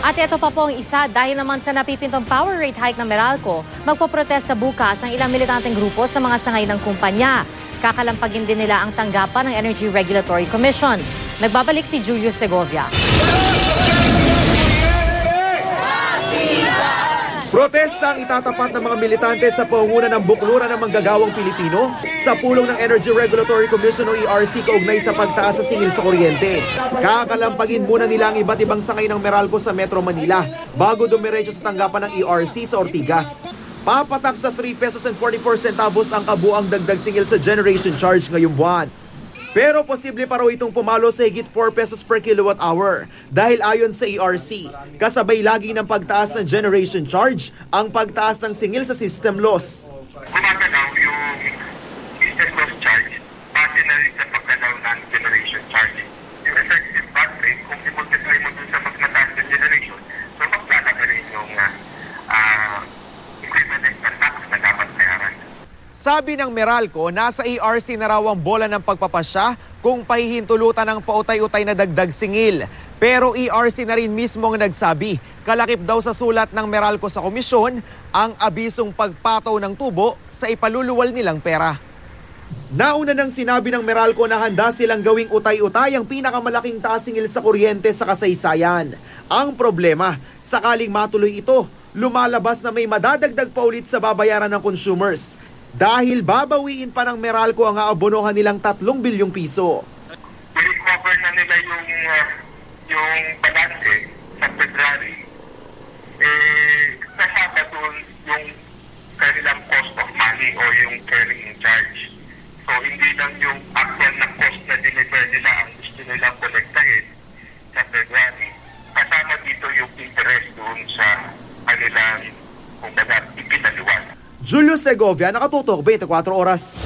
At ito pa po ang isa, dahil naman sa napipintong power rate hike ng Meralco, magpoprotesta bukas ang ilang militanteng grupo sa mga sangay ng kumpanya. Kakalampagin din nila ang tanggapan ng Energy Regulatory Commission. Nagbabalik si Julius Segovia. Protesta ang itatapat ng mga militante sa pangunguna ng bukluran ng manggagawang Pilipino sa pulong ng Energy Regulatory Commission o ERC kaugnay sa pagtaas sa singil sa kuryente. Kakalampagin muna nila ang iba't ibang sangay ng Meralco sa Metro Manila bago dumiretso sa tanggapan ng ERC sa Ortigas. Papatak sa 3 pesos and 44 centavos ang kabuang dagdag singil sa generation charge ngayong buwan. Pero posible pa raw itong pumalo sa higit 4 pesos per kilowatt hour dahil ayon sa ERC, kasabay lagi ng pagtaas ng generation charge ang pagtaas ng singil sa system loss. Gumagalaw yung system loss charge base na rin sa paggalaw ng generation charge. Yung effective back rate, kung i-multiply mo dun sa mas mataas na generation, so maglalaki rin yung equivalent na tax na dapat bayaran. Sabi ng Meralco, nasa ERC na raw ang bola ng pagpapasya kung pahihintulutan ng pautay-utay na dagdag singil. Pero ERC na rin mismo ang nagsabi, kalakip daw sa sulat ng Meralco sa komisyon ang abisong pagpataw ng tubo sa ipaluluwal nilang pera. Nauna nang sinabi ng Meralco na handa silang gawing utay-utay ang pinakamalaking taas singil sa kuryente sa kasaysayan. Ang problema, sakaling matuloy ito, lumalabas na may madadagdag pa ulit sa babayaran ng consumers. Dahil babawiin pa ng Meralco ang aabonohan nilang 3 bilyong piso. I-recover na nila yung balanse sa February. Kasama doon yung kanilang cost of money o yung carrying charge. So hindi lang yung actual na cost na deliver nila ang gusto nilang kolektahin sa February. Kasama dito yung interest doon sa kanilang, kung baga, ipinaliwan. Julius Segovia, nakatutok 24 oras.